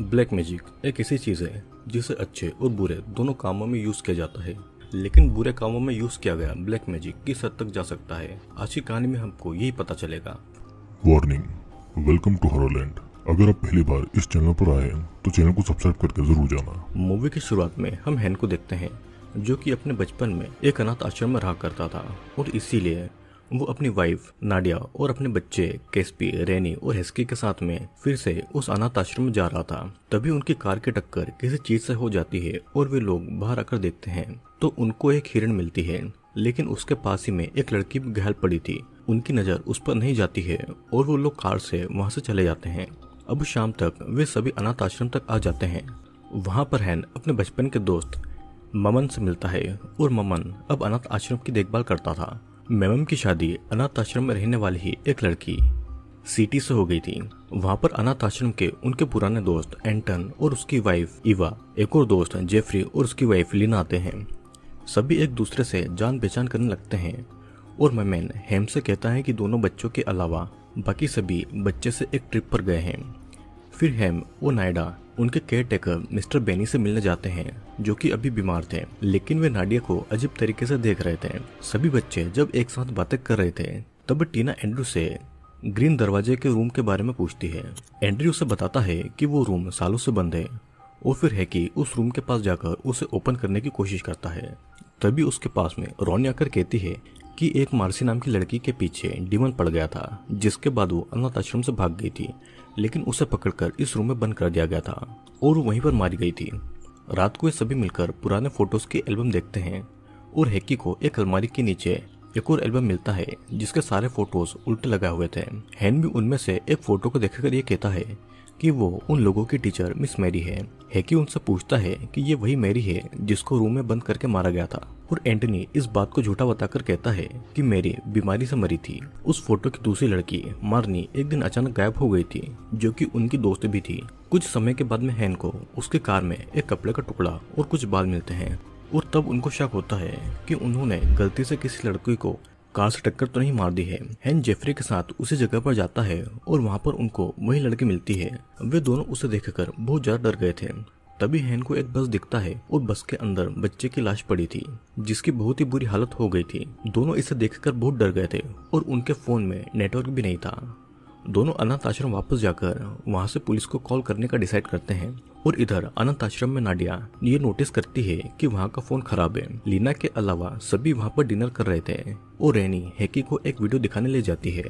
Black magic एक ऐसी चीज है जिसे अच्छे और बुरे दोनों कामों में यूज किया जाता है। लेकिन बुरे कामों में यूज किया गया ब्लैक मैजिक किस हद तक जा सकता है, आज की कहानी में हमको यही पता चलेगा। Warning, welcome to Horrorland. अगर आप पहली बार इस चैनल पर आए हैं तो चैनल को सब्सक्राइब करके जरूर जाना। मूवी की शुरुआत में हम हैन को देखते हैं जो कि अपने बचपन में एक अनाथ आश्रम में रहा करता था और इसीलिए वो अपनी वाइफ नाडिया और अपने बच्चे कैस्पी, रेनी और हेस्की के साथ में फिर से उस अनाथ आश्रम में जा रहा था। तभी उनकी कार की टक्कर किसी चीज से हो जाती है और वे लोग बाहर आकर देखते हैं तो उनको एक हिरण मिलती है, लेकिन उसके पास ही में एक लड़की भी घायल पड़ी थी। उनकी नजर उस पर नहीं जाती है और वो लोग कार से वहां से चले जाते हैं। अब शाम तक वे सभी अनाथ आश्रम तक आ जाते हैं। वहां पर हैन अपने बचपन के दोस्त ममन से मिलता है और ममन अब अनाथ आश्रम की देखभाल करता था। मेमम की शादी अनाथ आश्रम में रहने वाली ही एक लड़की सीटी से हो गई थी। वहां पर अनाथ आश्रम के उनके पुराने दोस्त एंटन और उसकी वाइफ इवा, एक और दोस्त जेफरी और उसकी वाइफ लीना आते हैं। सभी एक दूसरे से जान पहचान करने लगते हैं और मेमन हेम से कहता है कि दोनों बच्चों के अलावा बाकी सभी बच्चे से एक ट्रिप पर गए हैं। फिर हेम और नायडा उनके केयर टेकर मिस्टर बेनी से मिलने जाते हैं जो कि अभी बीमार थे, लेकिन वे नाडिया को अजीब तरीके से देख रहे थे। सभी बच्चे जब एक साथ बातें कर रहे थे तब टीना एंड्रू से ग्रीन दरवाजे के रूम के बारे में पूछती है। एंड्रू उसे बताता है कि वो रूम सालों से बंद है और फिर है कि उस रूम के पास जाकर उसे ओपन करने की कोशिश करता है। तभी उसके पास में रोनी आकर कहती है कि एक मार्सी नाम की लड़की के पीछे डिमन पड़ गया था, जिसके बाद वो अनाथ आश्रम से भाग गई थी, लेकिन उसे पकड़कर इस रूम में बंद कर दिया गया था और वो वहीं पर मारी गई थी। रात को ये सभी मिलकर पुराने फोटोज की एल्बम देखते हैं और हैकी को एक अलमारी के नीचे एक और एल्बम मिलता है जिसके सारे फोटोज उल्टे लगाए हुए थे। हैन भी उनमें से एक फोटो को देखकर ये कहता है कि वो उन लोगों की टीचर मिस मैरी है। हैकी उनसे पूछता है कि ये वही मैरी है जिसको रूम में बंद करके मारा गया था और एंटनी इस बात को झूठा बताकर कहता है कि मैरी बीमारी से मरी थी। उस फोटो की दूसरी लड़की मार्नी एक दिन अचानक गायब हो गई थी जो कि उनकी दोस्त भी थी। कुछ समय के बाद में हैन को उसके कार में एक कपड़े का टुकड़ा और कुछ बाल मिलते हैं और तब उनको शक होता है कि उन्होंने गलती से किसी लड़की को कार से टक्कर तो नहीं मार दी है। हैन जेफरी के साथ उसी जगह पर जाता है और वहां पर उनको वही लड़की मिलती है। वे दोनों उसे देखकर बहुत ज्यादा डर गए थे। तभी हैन को एक बस दिखता है और बस के अंदर बच्चे की लाश पड़ी थी जिसकी बहुत ही बुरी हालत हो गई थी। दोनों इसे देखकर बहुत डर गए थे और उनके फोन में नेटवर्क भी नहीं था। दोनों अनाथ आश्रम वापस जाकर वहां से पुलिस को कॉल करने का डिसाइड करते हैं और इधर अनाथ आश्रम में नाडिया ये नोटिस करती है कि वहां का फोन खराब है। लीना के अलावा सभी वहां पर डिनर कर रहे थे और रेनी हैकी को एक वीडियो दिखाने ले जाती है।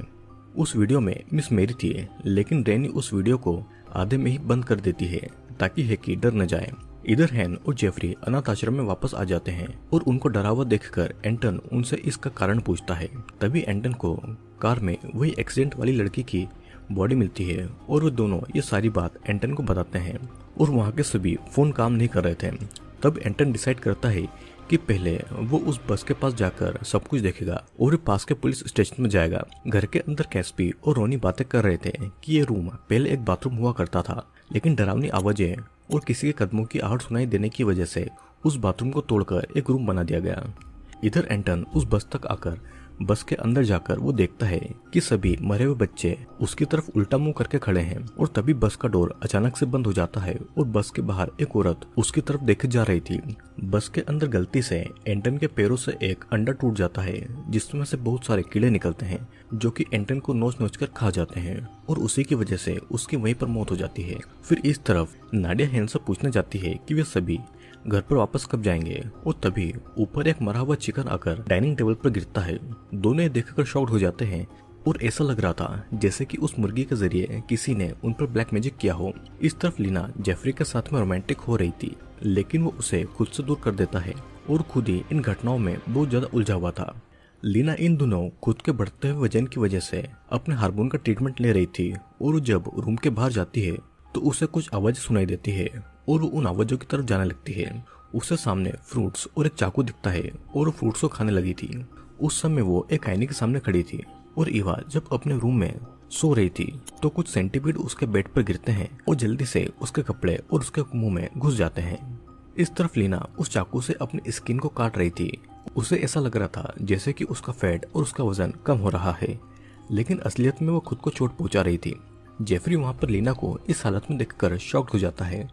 उस वीडियो में मिस मैरी थी, लेकिन रेनी उस वीडियो को आधे में ही बंद कर देती है ताकि हैकी डर न जाए। इधर हैन और जेफरी अनाथ आश्रम में वापस आ जाते हैं और उनको डरा हुआ देखकर एंटन उनसे इसका कारण पूछता है। तभी एंटन को कार में वही एक्सीडेंट वाली लड़की की बॉडी मिलती है और वो दोनों ये सारी बात एंटन को बताते हैं और वहाँ के सभी फोन काम नहीं कर रहे थे। तब एंटन डिसाइड करता है कि पहले वो उस बस के पास जाकर सब कुछ देखेगा और पास के पुलिस स्टेशन में जाएगा। घर के अंदर कैस्पी और रोनी बातें कर रहे थे कि ये रूम पहले एक बाथरूम हुआ करता था, लेकिन डरावनी आवाजें और किसी के कदमों की आहट सुनाई देने की वजह से उस बाथरूम को तोड़कर एक रूम बना दिया गया। इधर एंटन उस बस तक आकर बस के अंदर जाकर वो देखता है कि सभी मरे हुए बच्चे उसकी तरफ उल्टा मुंह करके खड़े हैं और तभी बस का डोर अचानक से बंद हो जाता है और बस के बाहर एक औरत उसकी तरफ देखे जा रही थी। बस के अंदर गलती से एंटन के पैरों से एक अंडा टूट जाता है जिसमें से बहुत सारे कीड़े निकलते हैं जो कि एंटन को नोच नोच कर खा जाते हैं और उसी की वजह से उसकी वहीं पर मौत हो जाती है। फिर इस तरफ नाडिया हैन से पूछने जाती है कि वे सभी घर पर वापस कब जाएंगे और तभी ऊपर एक मरा हुआ चिकन आकर डाइनिंग टेबल पर गिरता है। दोनों ये देखकर शॉक्ड हो जाते हैं और ऐसा लग रहा था जैसे कि उस मुर्गी के जरिए किसी ने उन पर ब्लैक मैजिक किया हो। इस तरफ लीना जेफरी के साथ में रोमांटिक हो रही थी, लेकिन वो उसे खुद से दूर कर देता है और खुद ही इन घटनाओं में बहुत ज्यादा उलझा हुआ था। लीना इन दिनों खुद के बढ़ते हुए वजन की वजह से अपने हार्मोन का ट्रीटमेंट ले रही थी और जब रूम के बाहर जाती है तो उसे कुछ आवाज सुनाई देती है और वो उन आवाजों की तरफ जाने लगती है। उसे सामने फ्रूट्स और एक चाकू दिखता है और वो फ्रूट्स को खाने लगी थी। उस समय वो एक आईने के सामने खड़ी थी और इवा जब अपने रूम में सो रही थी तो कुछ सेंटीपीड उसके बेड पर गिरते हैं और जल्दी से उसके कपड़े और उसके मुंह में घुस जाते हैं। इस तरफ लीना उस चाकू से अपनी स्किन को काट रही थी। उसे ऐसा लग रहा था जैसे कि उसका फैट और उसका वजन कम हो रहा है, लेकिन असलियत में वो खुद को चोट पहुंचा रही थी। जेफरी वहां पर लीना को इस हालत में देखकर शॉक्ड हो जाता है।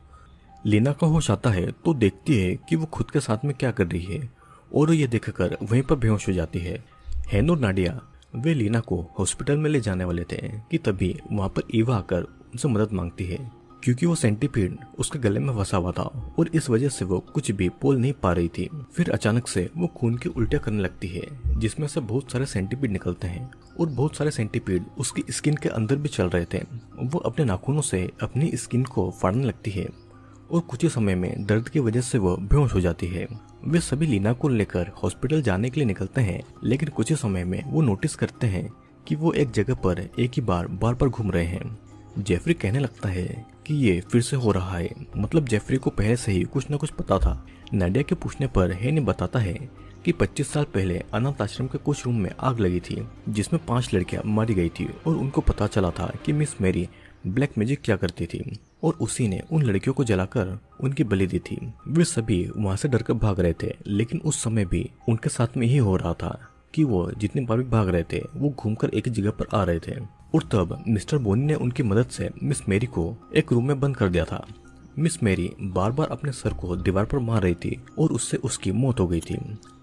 लीना का होश आता है तो देखती है कि वो खुद के साथ में क्या कर रही है और ये देखकर वहीं पर बेहोश हो जाती है। हैन और नाडिया वे लीना को हॉस्पिटल में ले जाने वाले थे कि तभी वहां पर ईवा आकर उनसे मदद मांगती है, क्योंकि वो सेंटीपीड उसके गले में फंसा हुआ था और इस वजह से वो कुछ भी बोल नहीं पा रही थी। फिर अचानक से वो खून की उल्टियां करने लगती है, जिसमें से बहुत सारे सेंटीपीड निकलते हैं और बहुत सारे सेंटीपीड उसकी स्किन के अंदर भी चल रहे थे। वो अपने नाखूनों से अपनी स्किन को फाड़ने लगती है और कुछ ही समय में दर्द की वजह से वो बेहोश हो जाती है। वे सभी लीना को लेकर हॉस्पिटल जाने के लिए निकलते हैं, लेकिन कुछ ही समय में वो नोटिस करते हैं कि वो एक जगह पर एक ही बार बार घूम रहे हैं। जेफरी कहने लगता है कि ये फिर से हो रहा है, मतलब जेफरी को पहले से ही कुछ न कुछ पता था। नाडिया के पूछने पर हैन बताता है कि 25 साल पहले अनाथ आश्रम के कुछ रूम में आग लगी थी, जिसमें 5 लड़कियां मारी गई थी और उनको पता चला था कि मिस मैरी ब्लैक मैजिक क्या करती थी और उसी ने उन लड़कियों को जलाकर उनकी बलि दी थी। वे सभी वहां से डरकर भाग रहे थे, लेकिन उस समय भी उनके साथ में यही हो रहा था कि वो जितने बार भी भाग रहे थे वो घूमकर एक जगह पर आ रहे थे। और तब मिस्टर बोनी ने उनकी मदद से मिस मैरी को एक रूम में बंद कर दिया था। मिस मैरी बार बार अपने सर को दीवार पर मार रही थी और उससे उसकी मौत हो गई थी।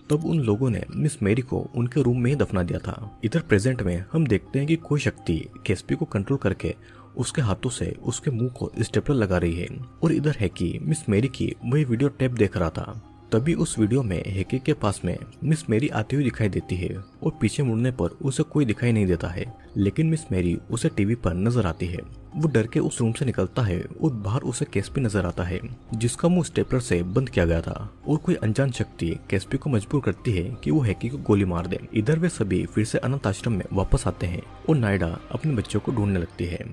तब उन लोगों ने मिस मैरी को उनके रूम में ही दफना दिया था। इधर प्रेजेंट में हम देखते हैं कि कोई शक्ति केस्पी को कंट्रोल करके उसके हाथों से उसके मुंह को स्टेपलर लगा रही है। और इधर है कि मिस मैरी की वही वीडियो टेप देख रहा था। तभी उस वीडियो में हेकी के पास में मिस मैरी आती हुई दिखाई देती है और पीछे मुड़ने पर उसे कोई दिखाई नहीं देता है, लेकिन मिस मैरी उसे टीवी पर नजर आती है। वो डर के उस रूम से निकलता है और बाहर उसे केस्पी नजर आता है, जिसका मुंह स्टेपलर से बंद किया गया था। और कोई अनजान शक्ति केस्पी को मजबूर करती है कि वो हेकी को गोली मार दे। इधर वे सभी फिर से अनाथ आश्रम में वापस आते हैं और नायडा अपने बच्चों को ढूंढने लगती है।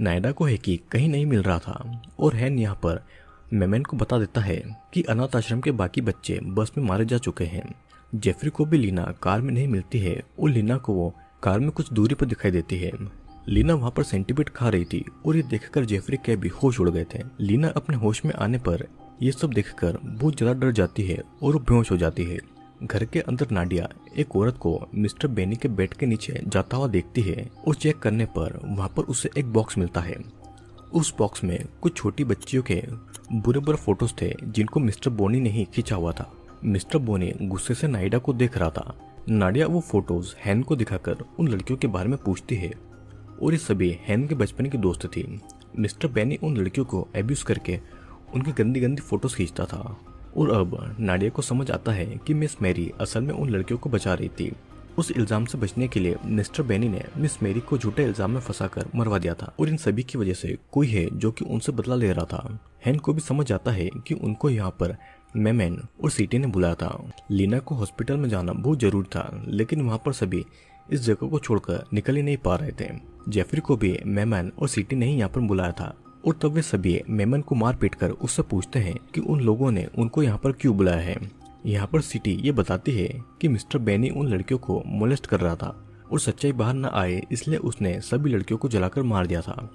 नायडा को हेकी कहीं नहीं मिल रहा था और हैन यहाँ पर मेमन को बता देता है कि अनाथ आश्रम के बाकी बच्चे बस में मारे जा चुके हैं। जेफरी को भी लीना कार में नहीं मिलती है और लीना को वो कार में कुछ दूरी पर दिखाई देती है। लीना वहां पर सेंटीपीड खा रही थी और ये देखकर जेफरी के भी होश उड़ गए थे। लीना अपने होश में आने पर ये सब देखकर बहुत ज्यादा डर जाती है और वो बेहोश हो जाती है। घर के अंदर नाडिया एक औरत को मिस्टर बेनी के बेड के नीचे जाता हुआ देखती है और चेक करने पर वहां पर उसे एक बॉक्स मिलता है। उस बॉक्स में कुछ छोटी बच्चियों के बुरे फोटोज थे जिनको मिस्टर बोनी ने ही खींचा हुआ था। मिस्टर बोनी गुस्से से नाडिया को देख रहा था। नाडिया वो फोटोज हैन को दिखाकर उन लड़कियों के बारे में पूछती है और ये सभी हैन के बचपन की दोस्त थी। मिस्टर बेनी उन लड़कियों को एब्यूज करके उनकी गंदी गंदी फोटोज खींचता था और अब नाडिया को समझ आता है कि मिस मैरी असल में उन लड़कियों को बचा रही थी। उस इल्जाम से बचने के लिए मिस्टर बेनी ने मिस मैरी को झूठे इल्जाम में फंसाकर मरवा दिया था और इन सभी की वजह से कोई है जो कि उनसे बदला ले रहा था। हैन को भी समझ आता है कि उनको यहाँ पर मेमन और सीटी ने बुलाया था। लीना को हॉस्पिटल में जाना बहुत जरूरी था, लेकिन वहाँ पर सभी इस जगह को छोड़कर निकल ही नहीं पा रहे थे। जेफरी को भी मेमन और सीटी ने ही यहाँ पर बुलाया था और तब वे सभी मेमन को मार पीट कर उससे पूछते हैं कि उन लोगों ने उनको यहाँ पर क्यों बुलाया है। यहाँ पर सिटी ये बताती है कि मिस्टर बेनी उन लड़कियों को मोलेस्ट कर रहा था और सच्चाई बाहर न आए इसलिए उसने सभी लड़कियों को जलाकर मार दिया था।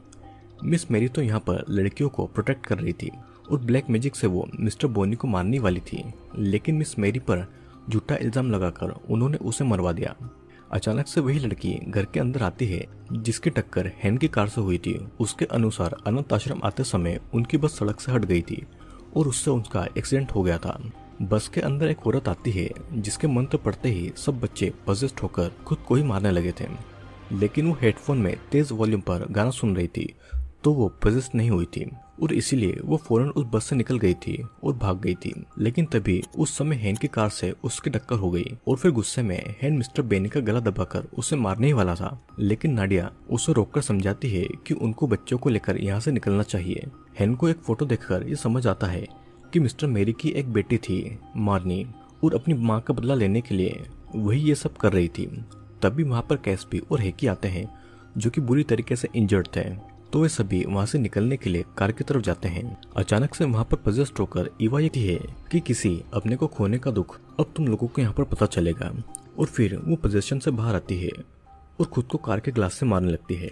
मिस मैरी तो यहाँ पर लड़कियों को प्रोटेक्ट कर रही थी और ब्लैक मैजिक से वो मिस्टर बोनी को मारने वाली थी, लेकिन मिस मैरी पर झूठा इल्जाम लगाकर उन्होंने उसे मरवा दिया। अचानक से वही लड़की घर के अंदर आती है जिसकी टक्कर हैन की कार से हुई थी। उसके अनुसार अनाथ आश्रम आते समय उनकी बस सड़क से हट गई थी और उससे उनका एक्सीडेंट हो गया था। बस के अंदर एक औरत आती है जिसके मंत्र पढ़ते ही सब बच्चे पजेस्ड होकर खुद को ही मारने लगे थे, लेकिन वो हेडफोन में तेज वॉल्यूम पर गाना सुन रही थी तो वो पजेस्ट नहीं हुई थी और इसीलिए वो फौरन उस बस से निकल गई थी और भाग गई थी। लेकिन तभी उस समय हैन की कार से उसकी टक्कर हो गई और फिर गुस्से में हैन मिस्टर बेनी का गला दबाकर उसे मारने ही वाला था, लेकिन नाडिया उसे रोककर समझाती है कि उनको बच्चों को लेकर यहाँ से निकलना चाहिए। हैन को एक फोटो देखकर ये समझ आता है कि मिस्टर मैरी की एक बेटी थी मार्नी और अपनी माँ का बदला लेने के लिए वही ये सब कर रही थी। तभी वहाँ पर कैस्पी और हेकी आते हैं जो कि बुरी तरीके से इंजर्ड थे, तो वे सभी वहाँ से निकलने के लिए कार की तरफ जाते हैं। अचानक से वहाँ पर पजेस्ट होकर ईवा ये कहती है कि किसी अपने को खोने का दुख अब तुम लोगों को यहाँ पर पता चलेगा और फिर वो पोजेशन से बाहर आती है और खुद को कार के ग्लास से मारने लगती है।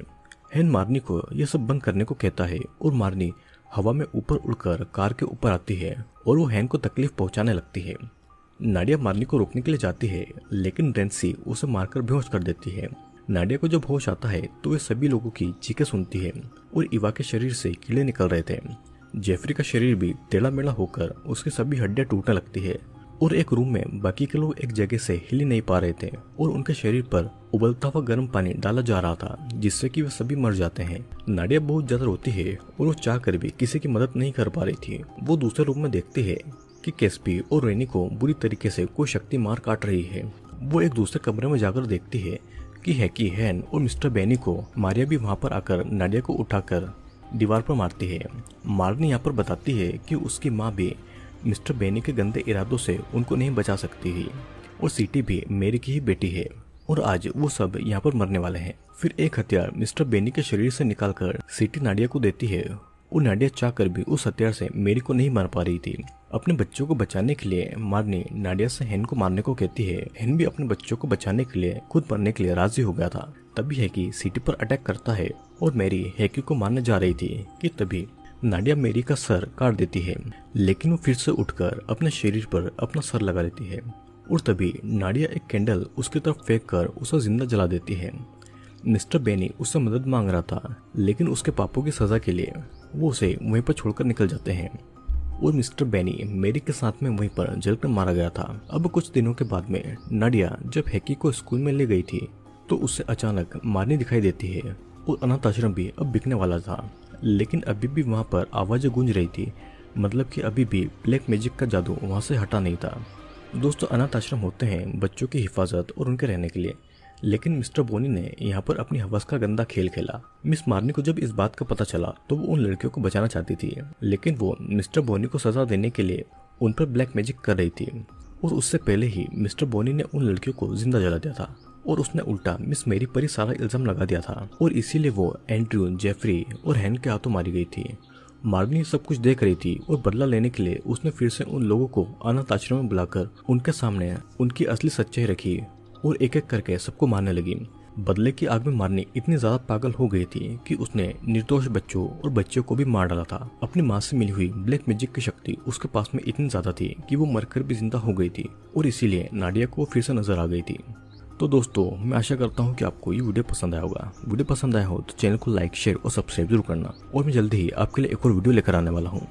हैन मार्नी को यह सब बंद करने को कहता है और मार्नी हवा में ऊपर उड़कर कार के ऊपर आती है और वो हैन को तकलीफ पहुंचाने लगती है। नाडिया मार्नी को रोकने के लिए जाती है, लेकिन रेंसी उसे मारकर बेहोश कर देती है। नाडिया को जब होश आता है तो वे सभी लोगों की चीखें सुनती है और इवा के शरीर से कीड़े निकल रहे थे। जेफरी का शरीर भी टेढ़ा मेढ़ा होकर उसकी सभी हड्डियां टूटने लगती है और एक रूम में बाकी के लोग एक जगह से हिल नहीं पा रहे थे और उनके शरीर पर उबलता हुआ गर्म पानी डाला जा रहा था जिससे कि वे सभी मर जाते हैं। नाडिया बहुत ज्यादा रोती है और वो चाह कर भी किसी की मदद नहीं कर पा रही थी। वो दूसरे रूम में देखती है कि कैस्पी और रेनी को बुरी तरीके से कोई शक्ति मार काट रही है। वो एक दूसरे कमरे में जाकर देखती है कि हैकी, हैन और मिस्टर बेनी को मारिया भी वहां पर आकर नाडिया को उठाकर दीवार पर मारती है। मार्नी यहाँ पर बताती है कि उसकी माँ भी मिस्टर बेनी के गंदे इरादों से उनको नहीं बचा सकती है और सीटी भी मेरी की ही बेटी है और आज वो सब यहाँ पर मरने वाले हैं। फिर एक हथियार मिस्टर बेनी के शरीर से निकालकर सीटी नाडिया को देती है और नाडिया चाहकर भी उस हथियार से मेरी को नहीं मार पा रही थी। अपने बच्चों को बचाने के लिए मार्नी नाडिया से हेन को मारने को कहती है। हेन भी अपने बच्चों को बचाने के लिए खुद मरने के लिए राजी हो गया था। तभी हैकी सीटी पर अटैक करता है और मैरी हैकी को मारने जा रही थी कि तभी नाडिया मेरी का सर काट देती है, लेकिन वो फिर से उठकर अपने शरीर पर अपना सर लगा लेती है और तभी नाडिया एक कैंडल उसकी तरफ फेंक कर उसे जिंदा जला देती है। मिस्टर बेनी उससे मदद मांग रहा था, लेकिन उसके पापों की सजा के लिए वो उसे वहीं पर छोड़कर निकल जाते हैं और मिस्टर बेनी मेरी के साथ में वहीं पर जलकर मारा गया था। अब कुछ दिनों के बाद में नाडिया जब हैकी को स्कूल में ले गई थी तो उससे अचानक मारनी दिखाई देती है और अनाथ आश्रम भी अब बिकने वाला था, लेकिन अभी भी वहां पर आवाजें गूंज रही थी, मतलब कि अभी भी ब्लैक मैजिक का जादू वहां से हटा नहीं था। दोस्तों, अनाथ आश्रम होते हैं बच्चों की हिफाजत और उनके रहने के लिए, लेकिन मिस्टर बोनी ने यहाँ पर अपनी हवस का गंदा खेल खेला। मिस मार्नी को जब इस बात का पता चला तो वो उन लड़कियों को बचाना चाहती थी, लेकिन वो मिस्टर बोनी को सजा देने के लिए उन पर ब्लैक मैजिक कर रही थी और उससे पहले ही मिस्टर बोनी ने उन लड़कियों को जिंदा जला दिया था और उसने उल्टा मिस मेरी पर ही सारा इल्जाम लगा दिया था और इसीलिए वो एंड्रयू, जेफरी और हैन के हाथों मारी गई थी। मार्नी सब कुछ देख रही थी और बदला लेने के लिए उसने फिर से उन लोगों को अनाथ आश्रम में बुलाकर उनके सामने उनकी असली सच्चाई रखी और एक एक करके सबको मारने लगी। बदले की आग में मार्नी इतनी ज्यादा पागल हो गई थी कि उसने निर्दोष बच्चों और बच्चों को भी मार डाला था। अपनी माँ से मिली हुई ब्लैक मैजिक की शक्ति उसके पास में इतनी ज्यादा थी कि वो मरकर भी जिंदा हो गई थी और इसीलिए नाडिया को फिर से नजर आ गई थी। तो दोस्तों, मैं आशा करता हूँ कि आपको ये वीडियो पसंद आया होगा। वीडियो पसंद आया हो तो चैनल को लाइक, शेयर और सब्सक्राइब जरूर करना और मैं जल्दी ही आपके लिए एक और वीडियो लेकर आने वाला हूँ।